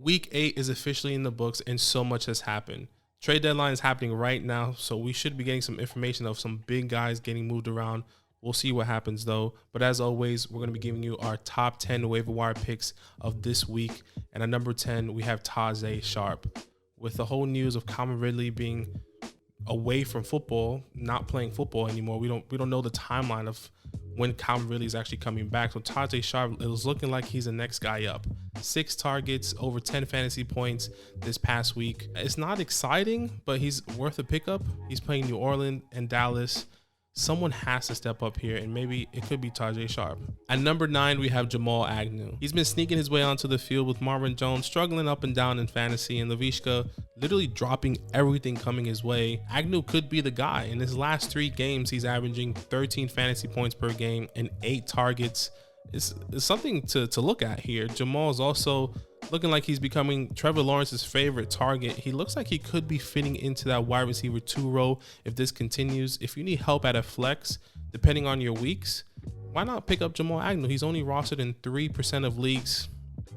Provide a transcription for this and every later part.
Week 8 is officially in the books and so much has happened. Trade deadline is happening right now, so we should be getting some information of some big guys getting moved around. We'll see what happens though. But as always, we're going to be giving you our top 10 waiver wire picks of this week. And at number 10, we have Tajae Sharp. With the whole news of Calvin Ridley being away from football, not playing football anymore, we don't know the timeline of when Calvin Ridley is actually coming back. So Tajae Sharp, it was looking like he's the next guy up. 6 targets, over 10 fantasy points this past week. It's not exciting, but he's worth a pickup. He's playing New Orleans and Dallas. Someone has to step up here, and maybe it could be Tajae Sharp. At number 9, we have AgNEW. He's been sneaking his way onto the field with Marvin Jones struggling up and down in fantasy, and Lavishka literally dropping everything coming his way. AgNEW could be the guy. In his last 3 games, he's averaging 13 fantasy points per game and 8 targets. It's something to look at here. Jamal is also looking like he's becoming Trevor Lawrence's favorite target. He looks like he could be fitting into that wide receiver 2 role if this continues. If you need help at a flex, depending on your weeks, why not pick up AgNEW? He's only rostered in 3% of leagues.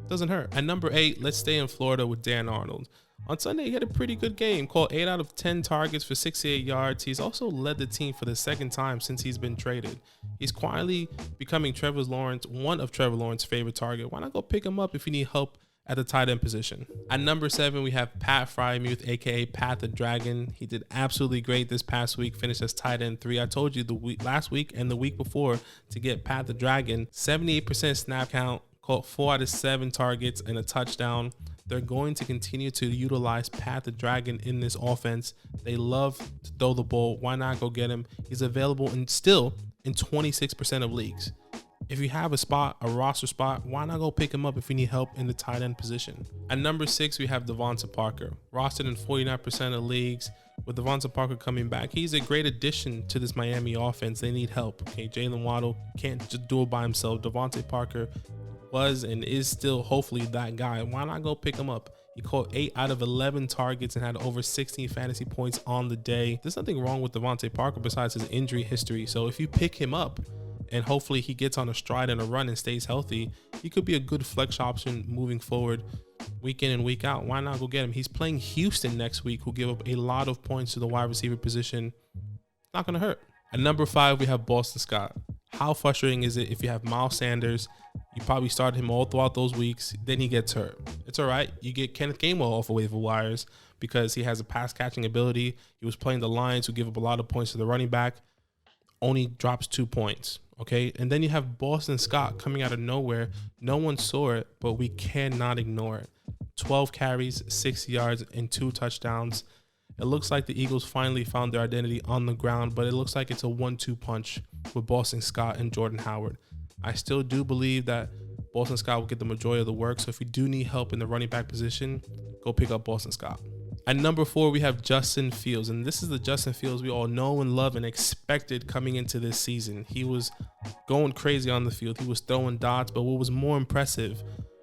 Doesn't hurt. At number 8, let's stay in Florida with Dan Arnold. On Sunday, he had a pretty good game, caught 8 out of 10 targets for 68 yards. He's also led the team for the second time since he's been traded. He's quietly becoming one of Trevor Lawrence's favorite target. Why not go pick him up if you need help at the tight end position? At number 7, we have Pat Frymuth, aka Pat the Dragon. He did absolutely great this past week, finished as tight end 3. I told you last week and the week before to get Pat the Dragon. 78% snap count, caught 4 out of 7 targets and a touchdown. They're going to continue to utilize Pat the Dragon in this offense. They love to throw the ball. Why not go get him? He's available and still in 26% of leagues. If you have a roster spot, why not go pick him up if you need help in the tight end position? At number 6, we have Devante Parker. Rostered in 49% of leagues. With Devante Parker coming back, he's a great addition to this Miami offense. They need help. Okay, Jalen Waddle can't just do it by himself. Devante Parker was and is still hopefully that guy. Why not go pick him up? He caught 8 out of 11 targets and had over 16 fantasy points on the day. There's nothing wrong with Devante Parker besides his injury history. So if you pick him up and hopefully he gets on a stride and a run and stays healthy, he could be a good flex option moving forward week in and week out. Why not go get him? He's playing Houston next week, who give up a lot of points to the wide receiver position. Not going to hurt. At number 5, we have Boston Scott. How frustrating is it if you have Miles Sanders? You probably started him all throughout those weeks. Then he gets hurt. It's all right. You get Kenneth Gainwell off of waiver wires because he has a pass catching ability. He was playing the Lions, who give up a lot of points to the running back. Only drops 2 points. Okay. And then you have Boston Scott coming out of nowhere. No one saw it, but we cannot ignore it. 12 carries, 6 yards, and 2 touchdowns. It looks like the Eagles finally found their identity on the ground, but it looks like it's a 1-2 punch with Boston Scott and Jordan Howard. I still do believe that Boston Scott will get the majority of the work. So if you do need help in the running back position, go pick up Boston Scott. At number 4, we have Justin Fields. And this is the Justin Fields we all know and love and expected coming into this season. He was going crazy on the field. He was throwing dots. But what was more impressive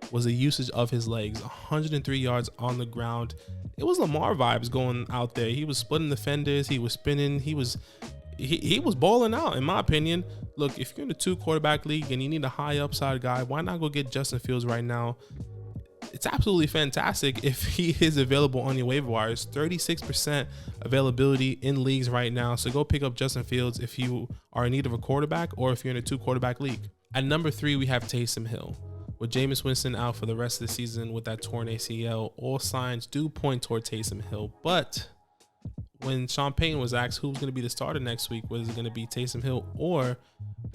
was the usage of his legs. 103 yards on the ground. It was Lamar vibes going out there. He was splitting defenders. He was spinning. He was balling out, in my opinion. Look, if you're in a 2 quarterback league and you need a high upside guy, why not go get Justin Fields right now? It's absolutely fantastic if he is available on your waiver wires. 36% availability in leagues right now. So go pick up Justin Fields if you are in need of a quarterback or if you're in a 2 quarterback league. At number 3, we have Taysom Hill. With Jameis Winston out for the rest of the season with that torn ACL, all signs do point toward Taysom Hill. But when Sean Payton was asked who's going to be the starter next week, whether it's going to be Taysom Hill or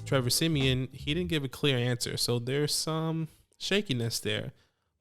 Trevor Siemian, he didn't give a clear answer. So there's some shakiness there.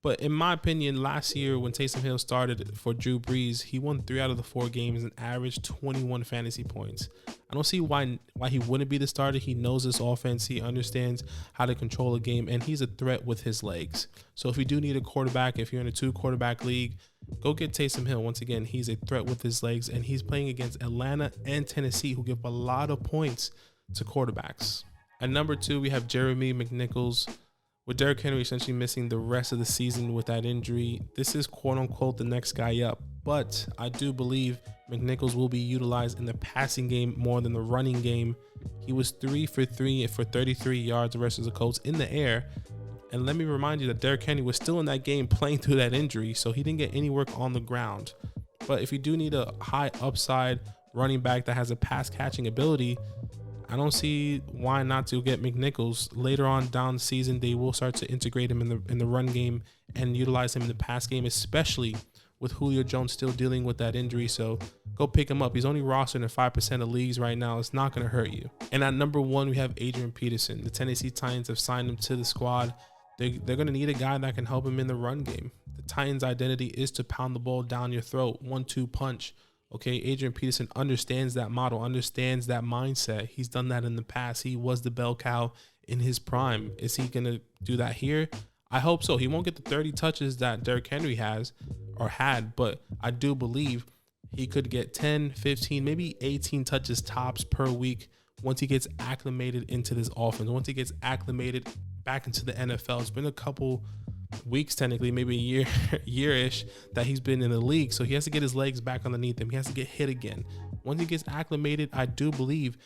But in my opinion, last year when Taysom Hill started for Drew Brees, he won 3 out of the 4 games and averaged 21 fantasy points. I don't see why he wouldn't be the starter. He knows this offense. He understands how to control a game, and he's a threat with his legs. So if you do need a quarterback, if you're in a 2 quarterback league, go get Taysom Hill. Once again, he's a threat with his legs, and he's playing against Atlanta and Tennessee, who give a lot of points to quarterbacks. At number 2, we have Jeremy McNicks. With Derrick Henry essentially missing the rest of the season with that injury, this is quote-unquote the next guy up. But I do believe McNicks will be utilized in the passing game more than the running game. He was 3 for 3 for 33 yards versus the Colts in the air. And let me remind you that Derrick Henry was still in that game playing through that injury, so he didn't get any work on the ground. But if you do need a high upside running back that has a pass catching ability, I don't see why not to get McNicks. Later on down the season, they will start to integrate him in the run game and utilize him in the pass game, especially with Julio Jones still dealing with that injury. So go pick him up. He's only rostered in 5% of leagues right now. It's not going to hurt you. And at number 1, we have Adrian Peterson. The Tennessee Titans have signed him to the squad. They're going to need a guy that can help him in the run game. The Titans' identity is to pound the ball down your throat, 1-2 punch. Okay, Adrian Peterson understands that model, understands that mindset. He's done that in the past. He was the bell cow in his prime. Is he going to do that here? I hope so. He won't get the 30 touches that Derrick Henry has or had, but I do believe he could get 10, 15, maybe 18 touches tops per week once he gets acclimated into this offense, once he gets acclimated back into the NFL. It's been a couple weeks, technically, maybe a year-ish that he's been in the league. So he has to get his legs back underneath him. He has to get hit again. Once he gets acclimated, I do believe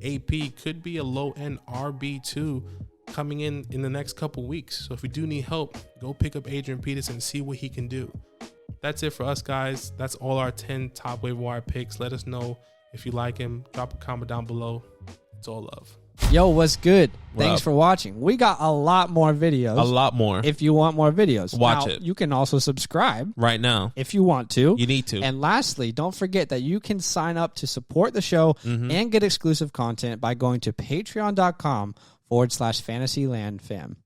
AP could be a low-end RB2 coming in the next couple weeks. So if you do need help, go pick up Adrian Peterson and see what he can do. That's it for us, guys. That's all our 10 top waiver wire picks. Let us know if you like him. Drop a comment down below. It's all love. Yo, what's good? Thanks for watching. We got a lot more videos. A lot more. If you want more videos, watch now, it. You can also subscribe right now if you want to. You need to. And lastly, don't forget that you can sign up to support the show and get exclusive content by going to patreon.com/fantasylandfam.